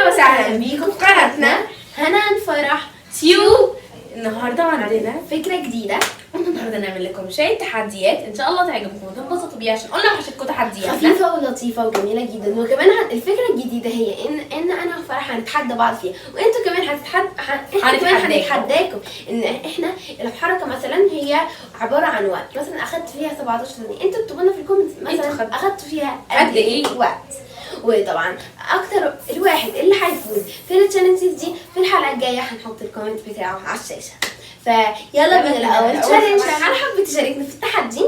اهلا وسهلا بيكم في قناتنا هنان فرح تيوب. النهارده عندنا فكره جديده، النهارده نعمل لكم شويه تحديات ان شاء الله تعجبكم وتنبسطوا بيها، عشان قلنا وحشتكم تحديات خفيفه ولطيفه وجميله جدا. وكمان الفكره الجديده هي ان انا وفرح هنتحدى بعض فيها، وانتوا كمان هنتحداكم ان احنا الحركه مثلا هي عباره عن وقت، مثلا اخدت فيها 17 ثانيه، انتوا اكتبوا لنا في الكومنتس مثلا اخدتوا فيها قد ايه وقت. وطبعا اكتر الواحد اللي هيفوز في التشالنجز دي في الحلقه الجايه هنحط الكومنت بتاعه على الشاشه. فيلا بينا الاول تشالنج. انا حابه تشاركنا في التحدي.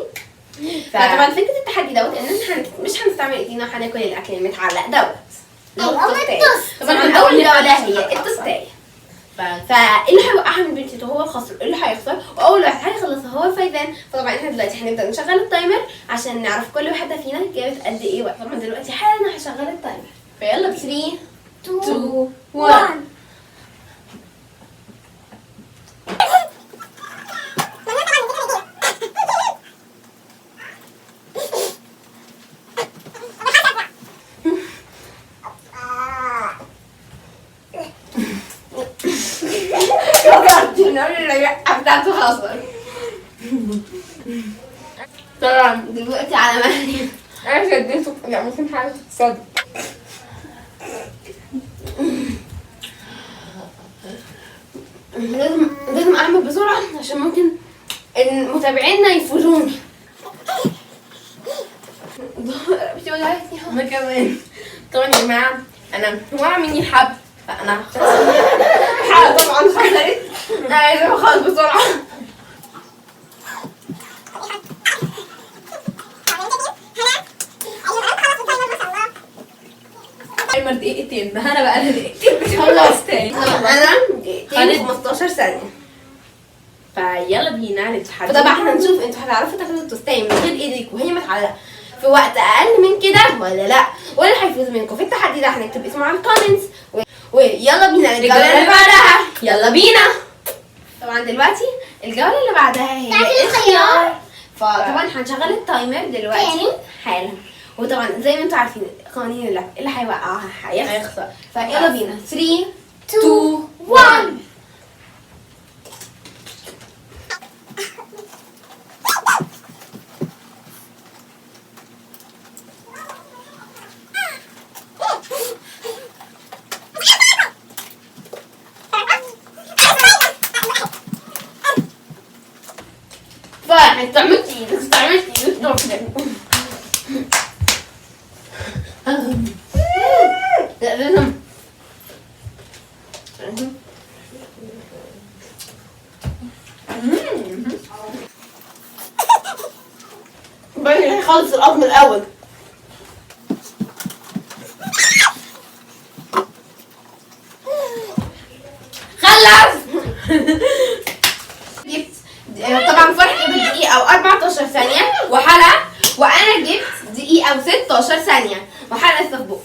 فطبعا فكره التحدي دوت ان احنا مش هنستعمل ايدينا وهناكل الاكل المتعلق دوت. طبعا اول جوله هي التوستايه. فاللي هيوقعها من بنتي هو الخسر، اللي هيخسر واول واحد هيخلصها هو الفايزان. فطبعا احنا دلوقتي هنبدا نشغل التايمر عشان نعرف كل واحده فينا جابت قد ايه وقت. طبعا دلوقتي حالا هشغل التايمر، فيلا ب 3 2 1. بتاعته حصل. طبعا دلوقتي على مهلي انا شديته. لا ممكن حاجه تتصدق. لازم اعمل بسرعه عشان ممكن متابعينا يفوزوني. رقبتي وجعتني. انا كمان. طبعا يا جماعه انا وقع مني الحبل، فانا الحبل طبعا خسرت. انا عايزه اخلص بسرعه. تايمر دقيقتين، ما انا بقى لها دقيقتين خلاص تاني. انا دقيقتين 15 ثانيه. فيلا بينا نتحدى. طبعا احنا نشوف انتوا هتعرفوا تاخدوا التوستايه من غير ايديك وهي متعلقه في وقت اقل من كده ولا لا، واللي هيفوز منكم في التحدي ده هنكتب اسمه على الكومنتس. ويلا بينا الجوله اللي بعدها. يلا بينا. طبعا دلوقتي الجوله اللي بعدها هي الخيار. فطبعا هنشغل التايمر دلوقتي حالا. وطبعا زي ما انتوا عارفين قوانين اللعب، اللي هيوقعها هيخسر. فيلا بينا 3 2 1. استعملت ايدك لازم باين خالص القطم الاول. خلص. جبت طبعا فرح جبت دقيقة او 14 ثانية وحلقة، وانا جبت دقيقة او 16 ثانية وحلقة في بقى.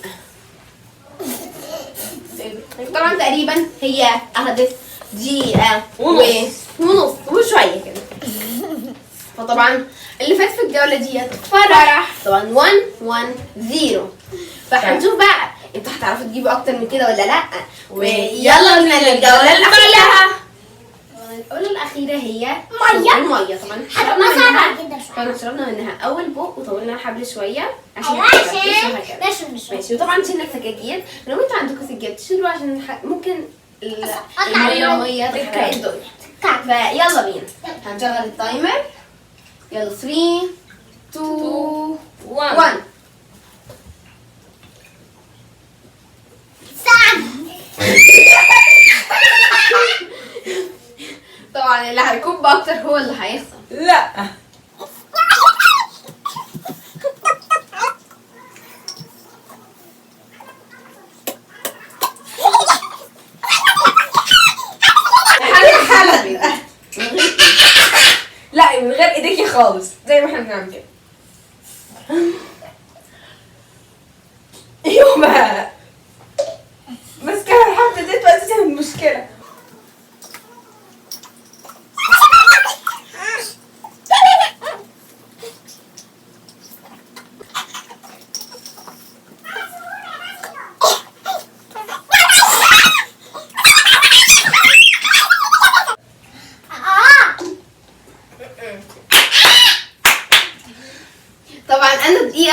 طبعا تقريبا هي اخدت دقيقة ونص وشوية كده. فطبعا اللي فات في الجولة دي فرح طبعا 1-1-0. فهنشوف بقى انتوا هتعرفوا تجيبوا اكتر من كده ولا لا. ويلا بينا للجولة اللي بعدها. الجولة الأخيرة هي المية. طبعا شربنا منها أول بق وطولنا الحبل شوية عشان ماشي. وطبعا شلنا السجاجيد. لو انتوا عندكم سجاد تشيلوا عشان ممكن المية تحرق الدنيا. فيلا بينا هنشغل التايمر. يلا 3 2 1. طبعا اللي هيكون باكتر هو اللي هيخسر. لا لا من غير ايديكي خالص زي ما احنا بنعمل كده. يوما بس كده الحمد لله اتوقفت من المشكله.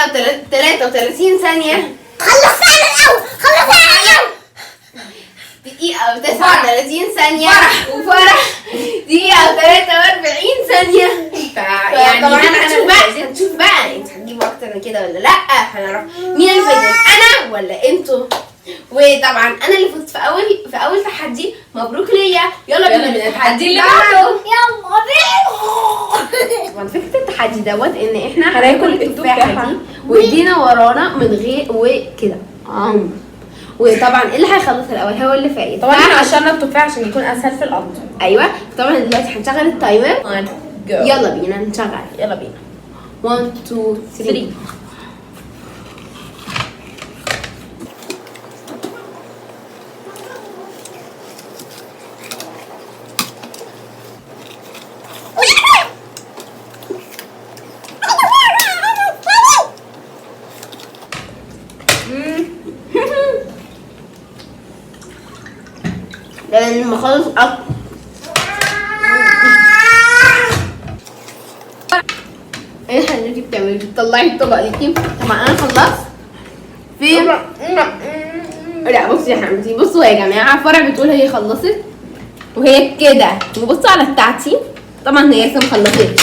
دقيقة و33 ثانية. خلصنا الأول، خلصنا الأول. دقيقة و39 ثانية. وفرح دقيقة و43 ثانية. يعني طبعا ده هنشوف بقى انت هتجيبوا اكتر من كده ولا لا. هنعرف مين اللي فاز، انا ولا انتوا. وطبعا انا اللي فزت في اول تحدي. مبروك ليا. يلا بينا التحدي اللي بعده. يلا بينا. طبعا فكرة التحدي دوت ان احنا هناكل التفاحة دي وايدينا ورانا من غير وكده. وطبعا اللي هيخلص الاول هو اللي فايز. طبعا احنا قشرنا التفاح عشان يكون اسهل في القبض. ايوه طبعا دلوقتي هنشغل التايمر. يلا يلا بينا نشغل. يلا بينا. 1 2 3. لما اخلص ايه حضرتك بتعملي؟ بتطلعي الطبق ليكي. طبعا انا خلصت. لا بصي يا حمدي، بصوا يا جماعه، فرع بتقول هي خلصت وهي كده. وبصوا على بتاعتي، طبعا هي لسه مخلصتش.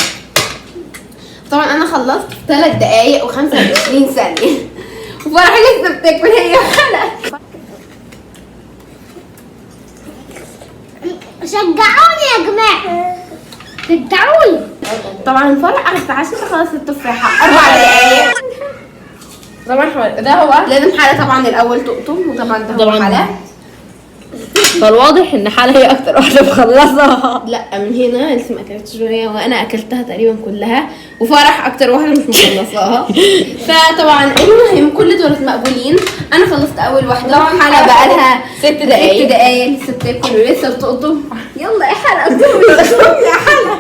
طبعا انا خلصت 3 دقايق و25 ثانيه. وفرح لسه بتاكل هي حلقه. شجعوني يا جماعة، شجعوني. طبعا الفرق قعدت عشان خلاص التفاحة 4 دقايق. طبعا ده هو لازم حالة طبعا الأول تقطم. وطبعا ده هو حالة. فالواضح ان حالة هي اكتر واحدة مخلصة. لا من هنا لسه ما اكلتش شوية وانا اكلتها تقريبا كلها. وفرح اكتر واحدة مش مخلصاها. فطبعا المهم كل دول مقبولين. انا خلصت اول واحدة. طبعاً حالة بقى لها 6 دقايق. 6 دقايق لسه بتاكل ولسه بتقطم. يلا يا حالة قدامي يا حالة.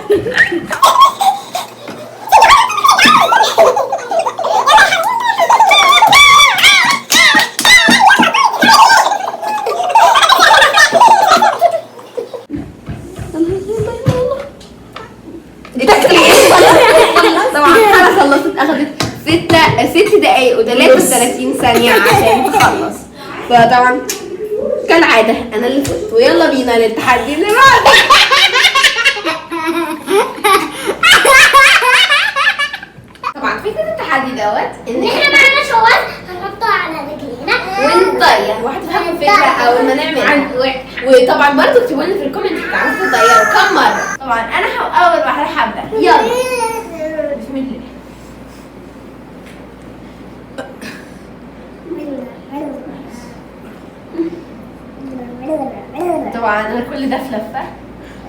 طبعا حالة خلصت اخدت 6 دقايق و33 ثانية عشان تخلص. فطبعا كالعادة انا اللي فزت. ويلا بينا للتحدي اللي بعده. طبعا فكرة التحدي دوت ان احنا معانا شواذ هنحطها على رجلينا ونطير. واحد فاهم فكرة اول ما نعمل. وطبعا برضه اكتبوا لنا في الكومنت بتعرفوا تطيروا كم مرة. طبعا انا اول واحدة حابة. يلا بسم الله. طبعا انا كل ده في لفة.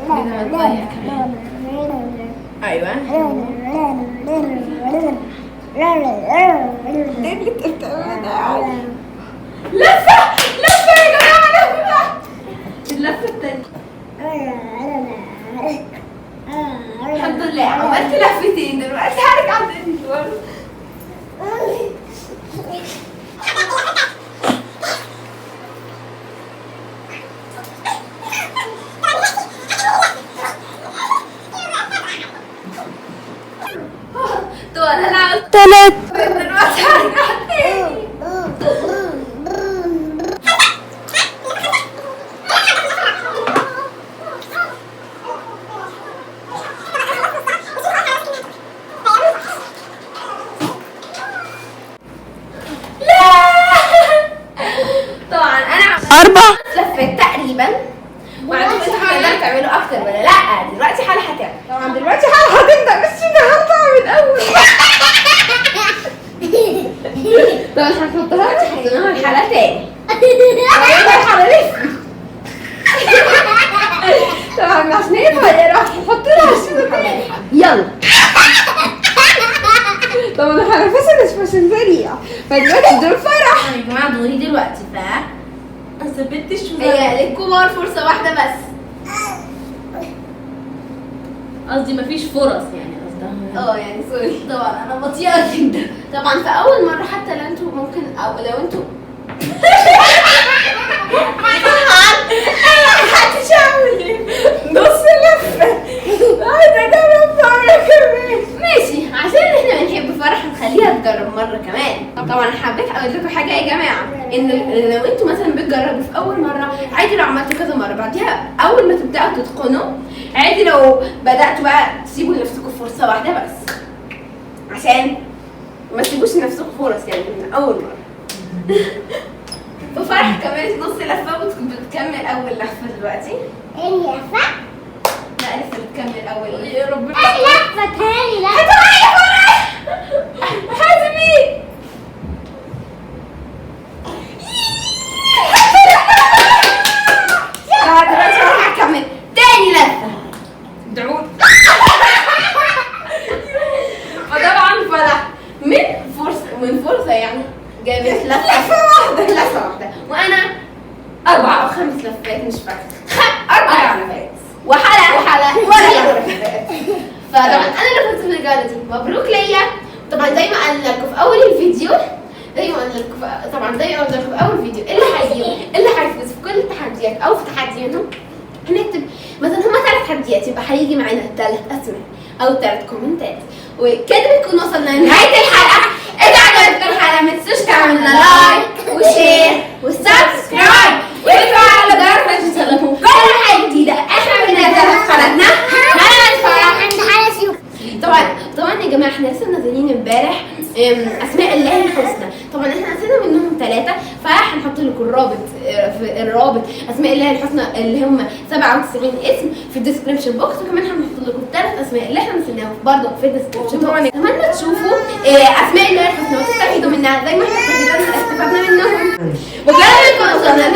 لازم اطير كمان. ايوه لفة يا جماعة لفة. اللفة التانية. الحمد لله عملت لفتين. دلوقتي هرجع تاني برضه. طبعا انا عملت 3. دلوقتي هرجع تاني. طبعا انا 4 لفيت تقريبا. وعندكم انتوا هتقدروا تعملوا اكتر ولا لا؟ دلوقتي حالة هتعمل. طبعا دلوقتي حالة هتبدا بس النهارده من اول. طبعا هنحطها الحالة تاني. الحالة لسه. طبعا عشان هي صغيرة هنحط لها الشبكة. يلا. طبعا الحالة فشلت فشل ذريع. فدلوقتي دول فرح. يا جماعة دوري دلوقتي ما ثبتش هي للكبار فرصة واحدة بس. قصدي مفيش فرص يعني قصدها. يعني سوري. طبعا انا بطيئة جدا. طبعا في اول مرة حتى لو انتوا ممكن او لو انتوا محدش يعمل نص لفة. ماشي عشان احنا بنحب فرح نخليها تجرب مرة لو انتوا مثلا بتجربوا في اول مره عادي، لو عملتوا كذا مره بعديها اول ما تبداوا تتقنوا عادي، لو بداتوا بقى تسيبوا لنفسكم فرصه واحده بس، عشان ما تسيبوش لنفسكم فرص يعني من اول مره. ففرح كملت نص لفه بتكمل اول لفه دلوقتي. ايه لفة؟ لا لسه بتكمل اول. يا رب ايه لفة تاني لا. حازمي بعد ما شرح هكمل تاني لفة. ادعوا فطبعا فرح من فرصة يعني جابت لفة واحدة وأنا 4 أو 5 لفات مش فاكرة، 4 لفات وحلقة ولا لفات. فطبعا أنا اللي فزت بالجولة دي، مبروك ليا. طبعا زي ما قلنا لكم في أول الفيديو، اللي هيفوز في كل التحديات أو في تحدي منهم هنكتب مثلا هما 3 تحديات، يبقى هيجي معانا 3 أسماء أو 3 كومنتات. وكده بنكون وصلنا لنهاية الحلقة. إذا عجبتكم الحلقة ما تنسوش تعملوا لنا لايك وشير وسبسكرايب وتفعلوا الجرس عشان توصلكم كل حاجة جديدة احنا بننزلها في قناتنا هنا الفرح. عند حالة سيوف. طبعا يا جماعه احنا لسه منزلين امبارح اسماء الله الحسنى. طبعا احنا نسينا منهم 3 فهنحط لكم الرابط اسماء الله الحسنى اللي هم 97 اسم في الديسكربشن بوكس، وكمان هنحط لكم 3 اسماء اللي احنا نسيناهم برضه في الديسكربشن بوكس. اتمنى تشوفوا اسماء الله الحسنى وتستفيدوا منها زي ما احنا استفدنا منهم. وكده نكون وصلنا